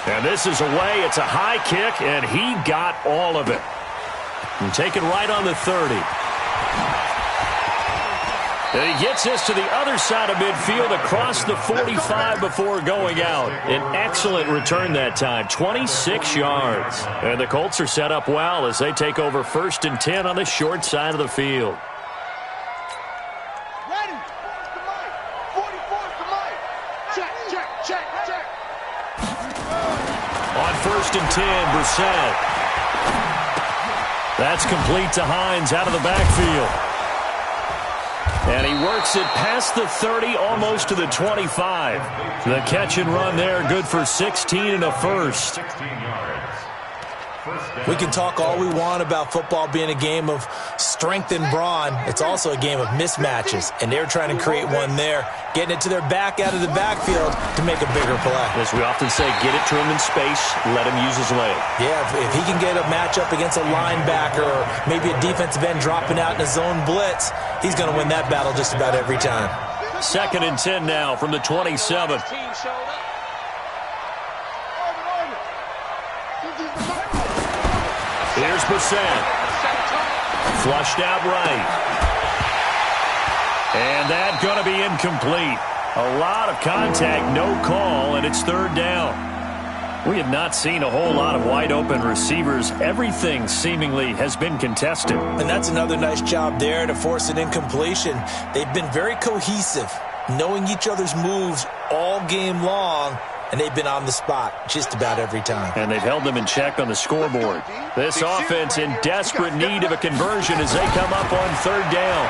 S6: And this is away. It's a high kick, and he got all of it. And taken right on the 30. And he gets this to the other side of midfield across the 45 before going out. An excellent return that time, 26 yards. And the Colts are set up well as they take over 1st and 10 on the short side of the field.
S3: Ready. To Mike. 44 to Mike. Check, check, check, check.
S6: On 1st and 10, Brissett. That's complete to Hines out of the backfield. And he works it past the 30, almost to the 25. The catch and run there, good for 16 and a first.
S8: We can talk all we want about football being a game of strength and brawn. It's also a game of mismatches, and they're trying to create one there, getting it to their back out of the backfield to make a bigger play.
S6: As we often say, get it to him in space, let him use his leg.
S8: Yeah, if he can get a matchup against a linebacker or maybe a defensive end dropping out in a zone blitz, he's going to win that battle just about every time.
S6: 2nd and 10 now from the 27. Here's Brissett. Flushed out right. And that's going to be incomplete. A lot of contact, no call, and it's 3rd down. We have not seen a whole lot of wide-open receivers. Everything seemingly has been contested.
S8: And that's another nice job there to force an incompletion. They've been very cohesive, knowing each other's moves all game long, and they've been on the spot just about every time.
S6: And they've held them in check on the scoreboard. This offense in desperate need of a conversion as they come up on 3rd down.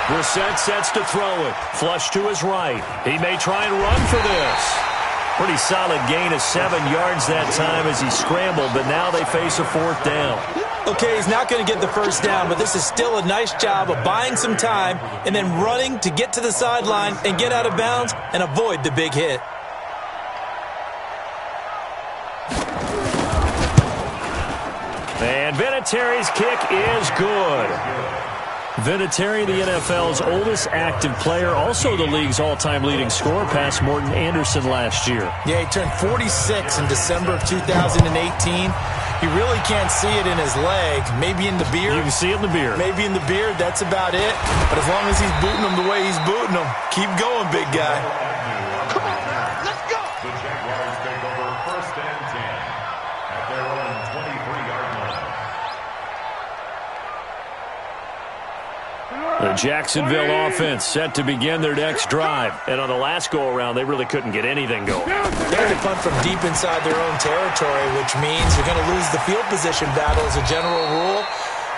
S6: Brissett sets to throw it. Flush to his right. He may try and run for this. Pretty solid gain of 7 yards that time as he scrambled, but now they face a 4th down.
S8: Okay, he's not going to get the first down, but this is still a nice job of buying some time and then running to get to the sideline and get out of bounds and avoid the big hit.
S6: And Vinatieri's kick is good. Vinatieri, the NFL's oldest active player, also the league's all-time leading scorer, past Morton Anderson last year.
S8: Yeah, he turned 46 in December of 2018. You really can't see it in his leg. Maybe in the beard.
S6: You can see it in the beard.
S8: Maybe in the beard, that's about it. But as long as he's booting him the way he's booting him, keep going, big guy.
S3: Come on, let's go.
S9: The Jaguars take over 1st and 10 at their own 23-yard line.
S6: The Jacksonville offense set to begin their next drive. And on the last go-around, they really couldn't get anything going.
S8: They had to punt from deep inside their own territory, which means you're going to lose the field position battle as a general rule.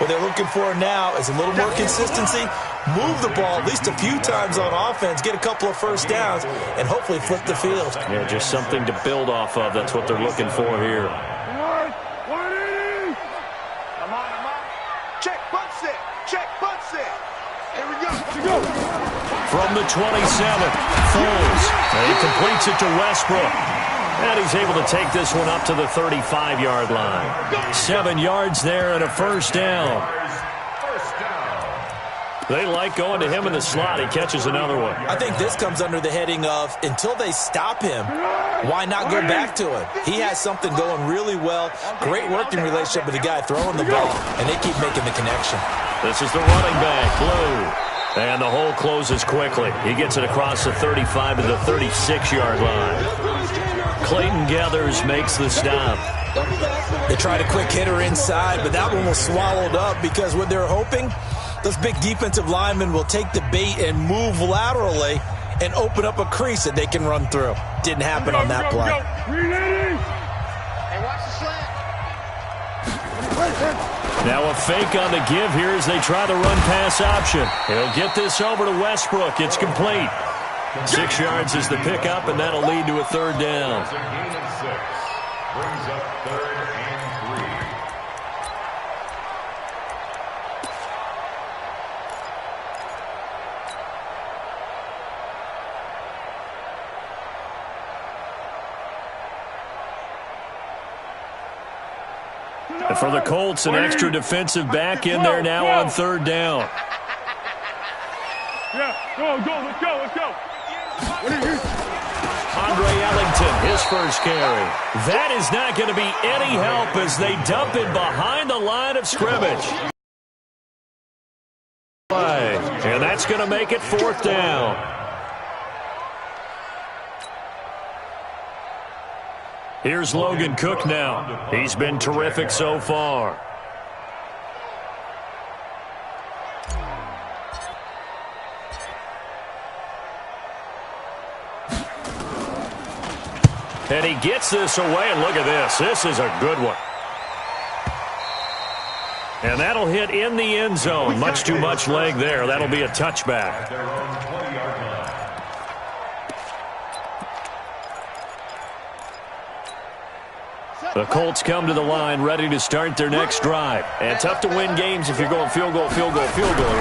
S8: What they're looking for now is a little more consistency, move the ball at least a few times on offense, get a couple of first downs, and hopefully flip the field.
S6: Yeah, just something to build off of. That's what they're looking for here.
S3: Come on. Check, butt set. Check, butt set. Here we go.
S6: From the 27, Foles. He completes it to Westbrook. And he's able to take this one up to the 35-yard line. 7 yards there and a first down. They like going to him in the slot. He catches another one.
S8: I think this comes under the heading of, until they stop him, why not go back to him? He has something going really well. Great working relationship with the guy throwing the ball, and they keep making the connection.
S6: This is the running back, Blue. And the hole closes quickly. He gets it across the 35 to the 36-yard line. Clayton Gathers makes the stop.
S8: They tried a quick hitter inside, but that one was swallowed up because what they're hoping, those big defensive linemen will take the bait and move laterally and open up a crease that they can run through. Didn't happen on that play.
S3: Hey, watch the slant.
S6: Now a fake on the give here as they try the run-pass option. He'll get this over to Westbrook. It's complete. 6 yards is the pickup, and that'll lead to a third down.
S9: It's a gain of 6. Brings up 3rd and 3.
S6: And for the Colts, an extra defensive back in there now on 3rd down.
S5: Yeah, let's go.
S6: Andre Ellington, his first carry. That is not going to be any help as they dump it behind the line of scrimmage. And that's going to make it 4th down. Here's Logan Cook now. He's been terrific so far. And he gets this away, and look at this. This is a good one. And that'll hit in the end zone. Much too much leg there. That'll be a touchback. The Colts come to the line ready to start their next drive. And tough to win games if you're going field goal here.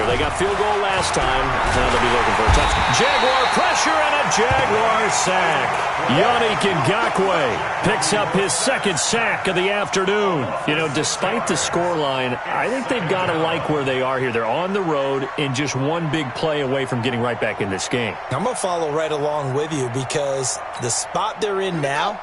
S6: They got field goal last time. Now they'll be looking for a touchdown. Jaguar pressure and a Jaguar sack. Yannick Ngakoue picks up his 2nd sack of the afternoon. You know, despite the scoreline, I think they've got to like where they are here. They're on the road and just one big play away from getting right back in this game.
S8: I'm going to follow right along with you because the spot they're in now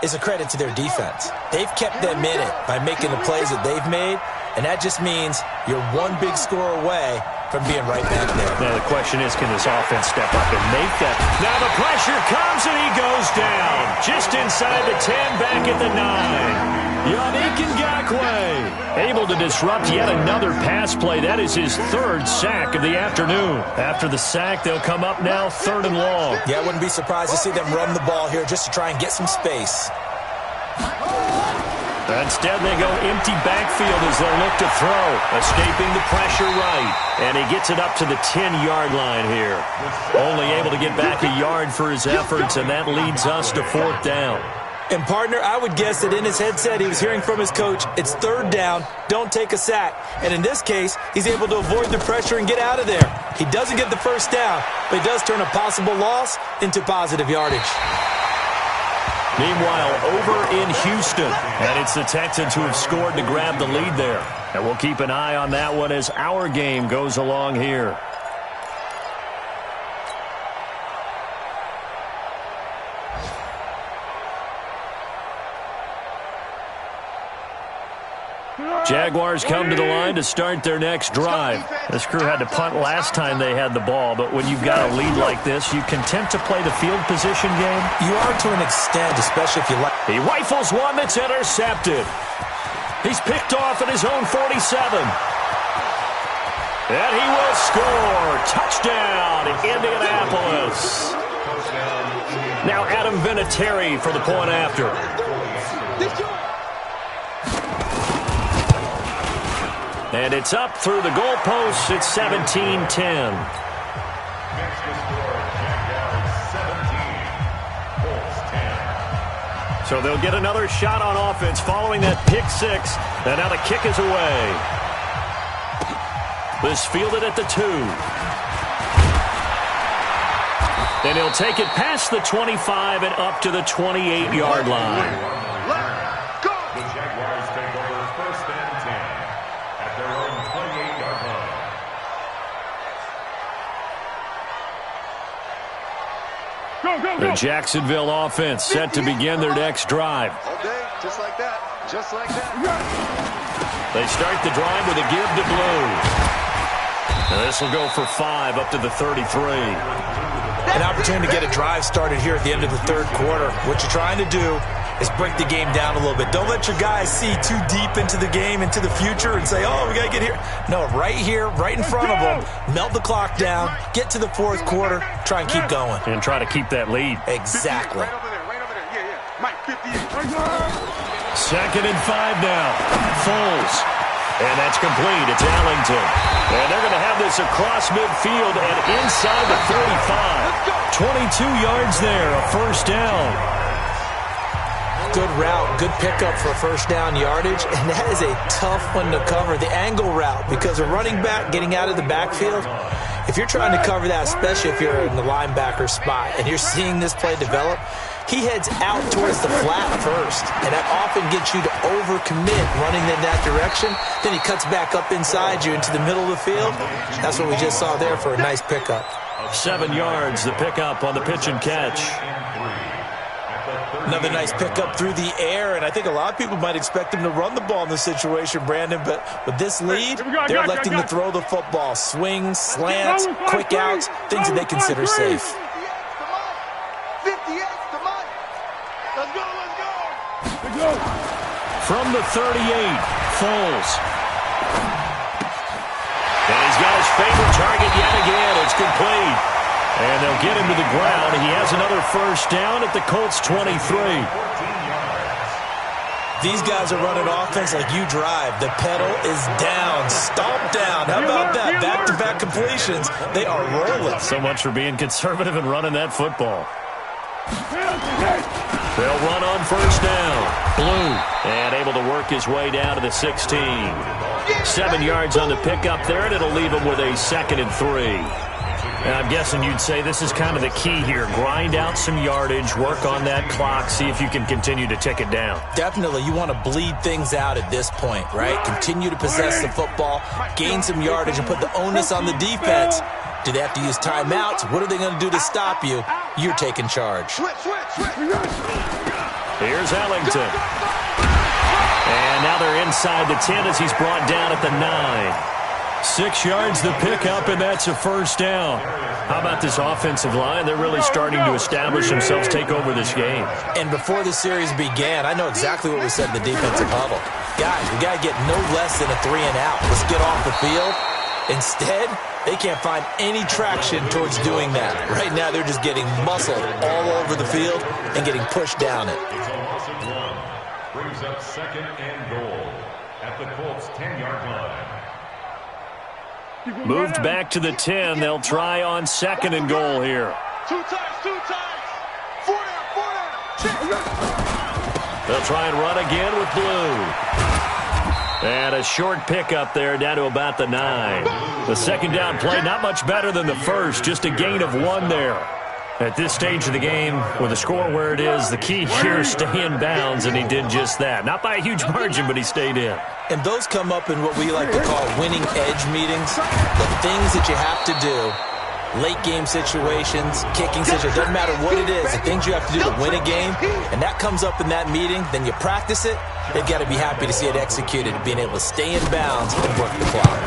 S8: is a credit to their defense. They've kept them in it by making the plays that they've made, and that just means you're one big score away from being right back there.
S6: Now the question is, can this offense step up and make that? Now the pressure comes and he goes down. Just inside the 10, back at the 9. Yannick Ngakoue able to disrupt yet another pass play. That is his 3rd sack of the afternoon. After the sack, they'll come up now 3rd and long.
S8: Yeah, I wouldn't be surprised to see them run the ball here just to try and get some space.
S6: Instead, they go empty backfield as they'll look to throw. Escaping the pressure right. And he gets it up to the 10-yard line here. Only able to get back a yard for his efforts, and that leads us to 4th down.
S8: And, partner, I would guess that in his headset he was hearing from his coach, it's 3rd down, don't take a sack. And in this case, he's able to avoid the pressure and get out of there. He doesn't get the 1st down, but he does turn a possible loss into positive yardage.
S6: Meanwhile, over in Houston, and it's the Texans who have scored to grab the lead there. And we'll keep an eye on that one as our game goes along here. Jaguars come to the line to start their next drive. This crew had to punt last time they had the ball, but when you've got a lead like this, you content to play the field position game?
S8: You are to an extent, especially if you like.
S6: He rifles one that's intercepted. He's picked off at his own 47. And he will score. Touchdown, Indianapolis. Now Adam Vinatieri for the point after. And it's up through the goalposts. It's 17-10.
S9: Next to score, Jaguars 17, Colts 10.
S6: So they'll get another shot on offense following that pick 6. And now the kick is away. This fielded at the 2. Then he'll take it past the 25 and up to the 28-yard line.
S9: The Jaguars take over 1st and 10 at their own 28-yard line.
S6: The Jacksonville offense set to begin their next drive.
S5: Okay, just like that. Just like that.
S6: They start the drive with a give to Blue. And this will go for 5 up to the 33.
S8: An opportunity to get a drive started here at the end of the 3rd quarter. What you're trying to do is break the game down a little bit. Don't let your guys see too deep into the game, into the future, and say, oh, we got to get here. No, right here, right in front of them, melt the clock down, get to the fourth quarter, try and keep going.
S6: And try to keep that lead.
S8: Exactly.
S5: Right over there, right over there. Yeah. Mike, 58.
S6: 2nd and 5 now. Foles. And that's complete. It's Allington. And they're going to have this across midfield and inside the 45. 22 yards there, a first down.
S8: Good route, good pickup for first down yardage, and that is a tough one to cover, the angle route, because a running back getting out of the backfield, if you're trying to cover that, especially if you're in the linebacker spot and you're seeing this play develop, he heads out towards the flat first, and that often gets you to overcommit running in that direction. Then he cuts back up inside you into the middle of the field. That's what we just saw there for a nice pickup.
S6: 7 yards, the pickup on the pitch and catch.
S8: Another nice pickup through the air, and I think a lot of people might expect him to run the ball in this situation, Brandon, but with this lead, they're electing to throw the football. Swings, slants, quick outs, things that they consider safe.
S5: 58, come on. Let's go.
S6: From the 38, Foles. And he's got his favorite target yet again. It's complete. And they'll get him to the ground. He has another first down at the Colts 23.
S8: These guys are running offense like you drive. The pedal is down, stomp down. How about that? Back-to-back completions. They are rolling.
S6: So much for being conservative and running that football. They'll run on first down. Blue. And able to work his way down to the 16. 7 yards on the pickup there, and it'll leave him with a 2nd and 3. And I'm guessing you'd say this is kind of the key here. Grind out some yardage, work on that clock, see if you can continue to tick it down.
S8: Definitely. You want to bleed things out at this point, right? Continue to possess the football, gain some yardage, and put the onus on the defense. Do they have to use timeouts? What are they going to do to stop you? You're taking charge.
S6: Here's Ellington. And now they're inside the 10 as he's brought down at the 9. 6 yards the pickup, and that's a first down. How about this offensive line? They're really starting to establish themselves, take over this game.
S8: And before the series began, I know exactly what we said in the defensive huddle. Guys, we got to get no less than a 3 and out. Let's get off the field. Instead, they can't find any traction towards doing that. Right now, they're just getting muscled all over the field and getting pushed down it.
S9: It's a loss of 1. Brings up 2nd and goal at the Colts 10-yard line.
S6: Moved back to the 10. They'll try on 2nd and goal here.
S5: 2 times. 4 down.
S6: They'll try and run again with Blue. And a short pickup there down to about the 9. The second down play, not much better than the first, just a gain of 1 there. At this stage of the game, with the score where it is, the key here is stay in bounds, and he did just that. Not by a huge margin, but he stayed in.
S8: And those come up in what we like to call winning edge meetings. The things that you have to do, late game situations, kicking situations, doesn't matter what it is, the things you have to do to win a game, and that comes up in that meeting, then you practice it, they've got to be happy to see it executed, being able to stay in bounds and work the clock.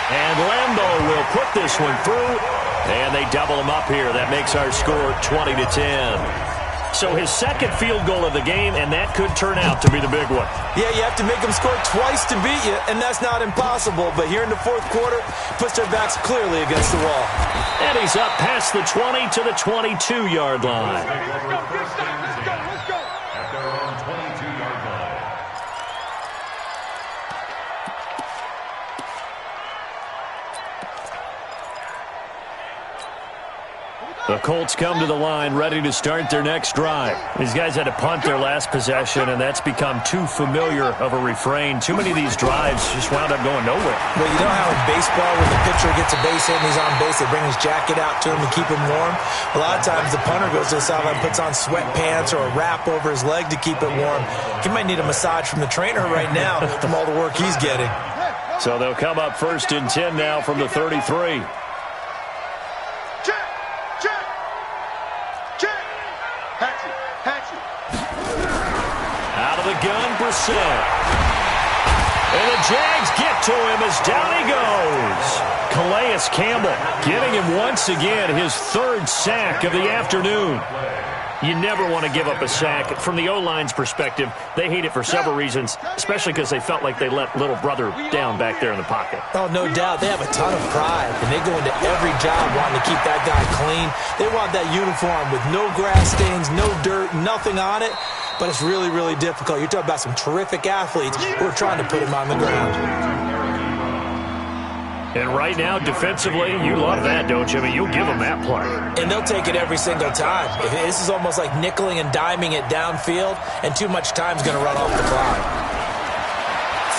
S6: And Lambo will put this one through. And they double him up here. That makes our score 20-10. So his second field goal of the game, and that could turn out to be the big one.
S8: Yeah, you have to make them score twice to beat you, and that's not impossible. But here in the fourth quarter, puts their backs clearly against the wall.
S6: And he's up past the 20 to the 22-yard line.
S5: Let's go.
S9: At their own 22-yard line.
S6: The Colts come to the line ready to start their next drive. These guys had to punt their last possession, and that's become too familiar of a refrain. Too many of these drives just wound up going nowhere.
S8: Well, you know how in baseball when the pitcher gets a base hit and he's on base, they bring his jacket out to him and keep him warm? A lot of times the punter goes to the sideline, puts on sweatpants or a wrap over his leg to keep it warm. He might need a massage from the trainer right now from all the work he's getting.
S6: So they'll come up 1st and 10 now from the 33. Out of the gun, Brissett. And the Jags get to him as down he goes. Calais Campbell getting him once again his 3rd sack of the afternoon. You never want to give up a sack. From the O-line's perspective, they hate it for several reasons, especially because they felt like they let little brother down back there in the pocket.
S8: Oh, no doubt. They have a ton of pride, and they go into every job wanting to keep that guy clean. They want that uniform with no grass stains, no dirt, nothing on it, but it's really, really difficult. You're talking about some terrific athletes who are trying to put him on the ground.
S6: And right now, defensively, you love that, don't you? I mean, you'll give them that play.
S8: And they'll take it every single time. This is almost like nickeling and diming it downfield, and too much time's going to run off the clock.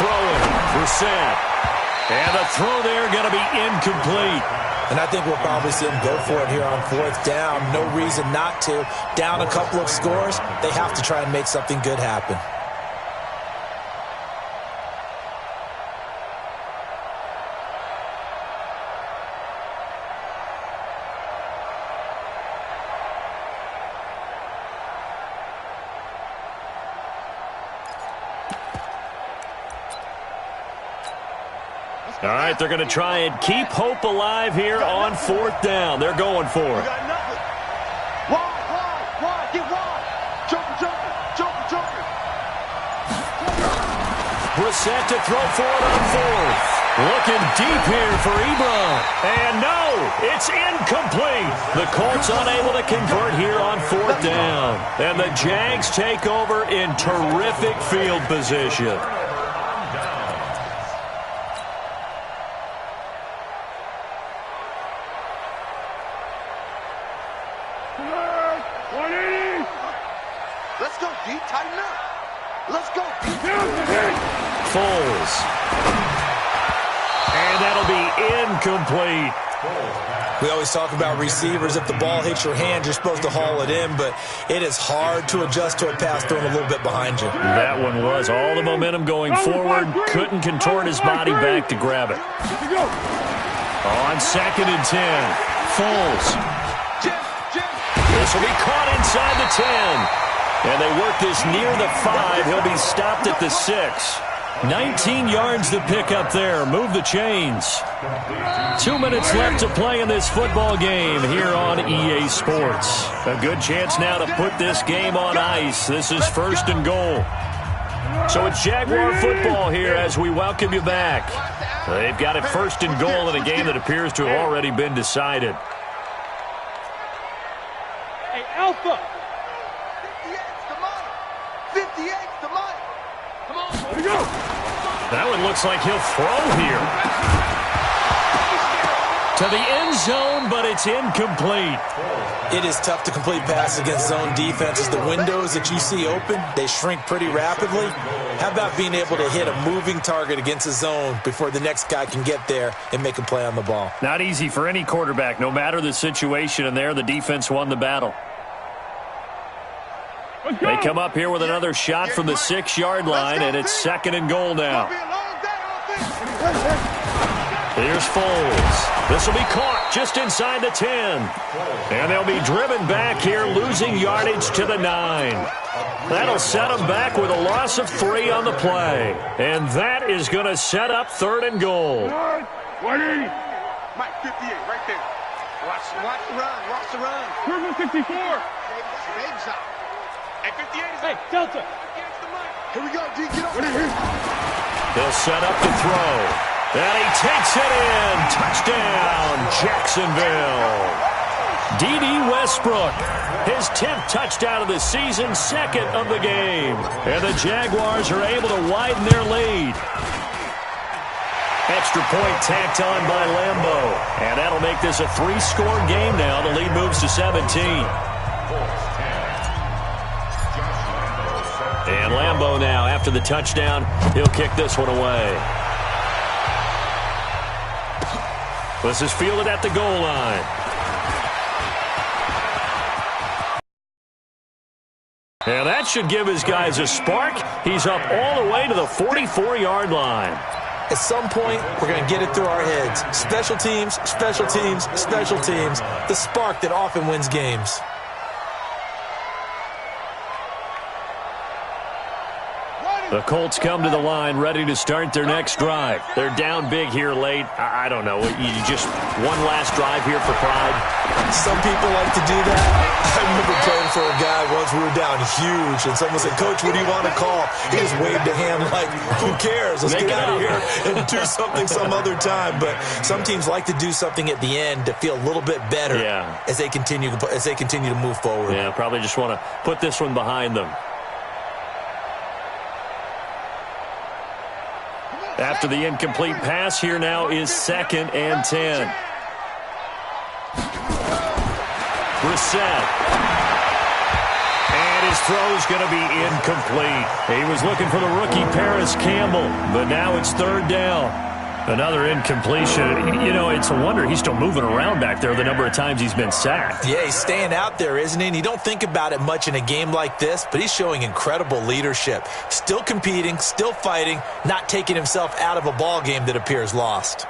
S6: Throwing for Brissett. And the throw there going to be incomplete.
S8: And I think we'll probably see them go for it here on 4th down. No reason not to. Down a couple of scores, they have to try and make something good happen.
S6: All right, they're going to try and keep hope alive here on 4th down. They're going for it.
S5: Wide, get wide. Joker.
S6: Brissett to throw for it on 4th. Looking deep here for Ebron. And no, it's incomplete. The Colts unable to convert here on 4th down. And the Jags take over in terrific field position.
S5: Let's go deep, tighten up. Let's go deep.
S6: Foles. And that'll be incomplete.
S8: We always talk about receivers. If the ball hits your hand, you're supposed to haul it in, but it is hard to adjust to a pass thrown a little bit behind you.
S6: That one was all the momentum going forward. Couldn't contort his body back to grab it. On 2nd and 10. Foles. This will be caught inside the 10. And they work this near the 5. He'll be stopped at the 6. 19 yards to pick up there. Move the chains. 2 minutes left to play in this football game here on EA Sports. A good chance now to put this game on ice. This is 1st and goal. So it's Jaguar football here as we welcome you back. They've got it 1st and goal in a game that appears to have already been decided.
S5: Hey, Alpha. 58's the mic. Come on. Here we go.
S6: That one looks like he'll throw here. To the end zone, but it's incomplete.
S8: It is tough to complete passes against zone defenses. The windows that you see open, they shrink pretty rapidly. How about being able to hit a moving target against a zone before the next guy can get there and make a play on the ball?
S6: Not easy for any quarterback, no matter the situation, and there the defense won the battle. They come up here with another shot from the 6-yard line, and it's 2nd and goal now. Here's Foles. This will be caught just inside the 10. And they'll be driven back here, losing yardage to the 9. That'll set them back with a loss of 3 on the play. And that is going to set up 3rd and goal.
S5: 180. Mike, 58, right there. Watch the run. Purple 64. Baby shot. Hey, 58 is hey, Delta. Here we go, D. Get over here.
S6: They'll set up to throw. And he takes it in. Touchdown, Jacksonville. D.D. Westbrook, his 10th touchdown of the season, 2nd of the game. And the Jaguars are able to widen their lead. Extra point tacked on by Lambo. And that'll make this a 3-score game now. The lead moves to 17. And Lambo now, after the touchdown, he'll kick this one away. This is fielded at the goal line. And that should give his guys a spark. He's up all the way to the 44-yard line.
S8: At some point, we're going to get it through our heads. Special teams, special teams, special teams. The spark that often wins games.
S6: The Colts come to the line ready to start their next drive. They're down big here late. I don't know. You just one last drive here for pride?
S8: Some people like to do that. I remember playing for a guy once. We were down huge, and someone said, "Coach, what do you want to call?" He just waved a hand like, "Who cares? Let's get out of here and do something some other time." But some teams like to do something at the end to feel a little bit better as they continue to move forward.
S6: Yeah, probably just want to put this one behind them. After the incomplete pass, here now is 2nd and 10. Brissett. And his throw's going to be incomplete. He was looking for the rookie Paris Campbell, but now it's 3rd down. Another incompletion. You know, it's a wonder he's still moving around back there the number of times he's been sacked.
S8: Yeah, he's staying out there, isn't he? And you don't think about it much in a game like this, but he's showing incredible leadership. Still competing, still fighting, not taking himself out of a ball game that appears lost.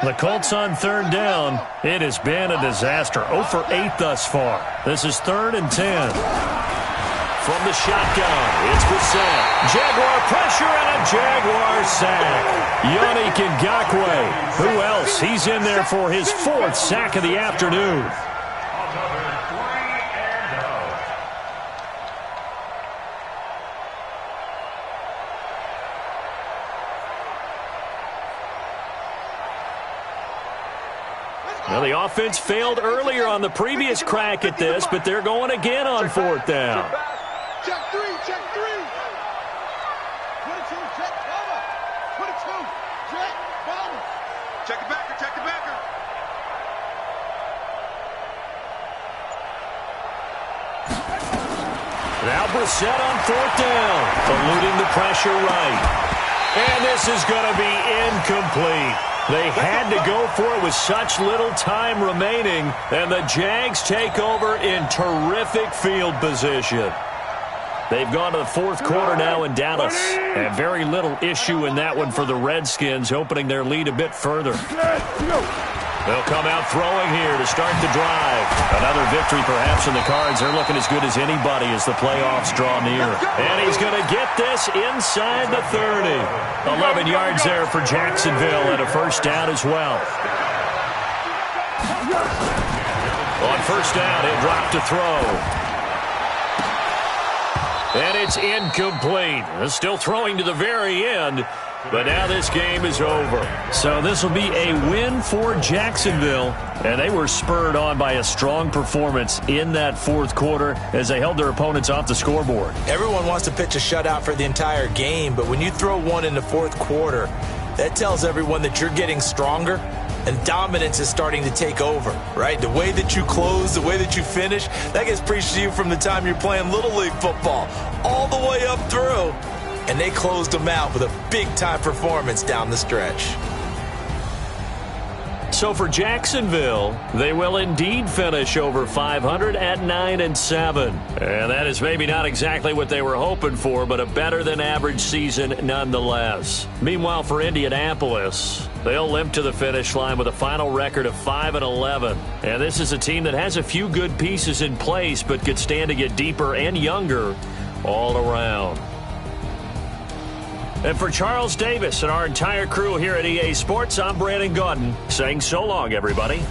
S6: The Colts on 3rd down. It has been a disaster. 0 for 8 thus far. This is 3rd and 10. From the shotgun, it's Brissett. Jaguar pressure and a Jaguar sack. Yannick Ngakoue. Who else? He's in there for his 4th sack of the afternoon. Well, the offense failed earlier on the previous crack at this, but they're going again on 4th down.
S5: Check 3, check 3. 22, check bomber. 22, check bomber. Check the backer, check the backer.
S6: Now Brissett on 4th down, eluding the pressure right. And this is going to be incomplete. They had to go for it with such little time remaining, and the Jags take over in terrific field position. They've gone to the 4th quarter now in Dallas, and very little issue in that one for the Redskins, opening their lead a bit further. They'll come out throwing here to start the drive. Another victory perhaps in the cards. They're looking as good as anybody as the playoffs draw near. And he's going to get this inside the 30. 11 yards there for Jacksonville and a 1st down as well. On 1st down, he'll drop to throw. And it's incomplete. Still throwing to the very end, but now this game is over. So this will be a win for Jacksonville, and they were spurred on by a strong performance in that 4th quarter as they held their opponents off the scoreboard.
S8: Everyone wants to pitch a shutout for the entire game, but when you throw one in the 4th quarter, that tells everyone that you're getting stronger and dominance is starting to take over, right? The way that you close, the way that you finish, that gets preached to you from the time you're playing Little League football all the way up through. And they closed them out with a big-time performance down the stretch.
S6: So for Jacksonville, they will indeed finish over 500 at 9-7. And that is maybe not exactly what they were hoping for, but a better-than-average season nonetheless. Meanwhile, for Indianapolis, they'll limp to the finish line with a final record of 5-11. And this is a team that has a few good pieces in place, but could stand to get deeper and younger all around. And for Charles Davis and our entire crew here at EA Sports, I'm Brandon Gaudin saying so long, everybody.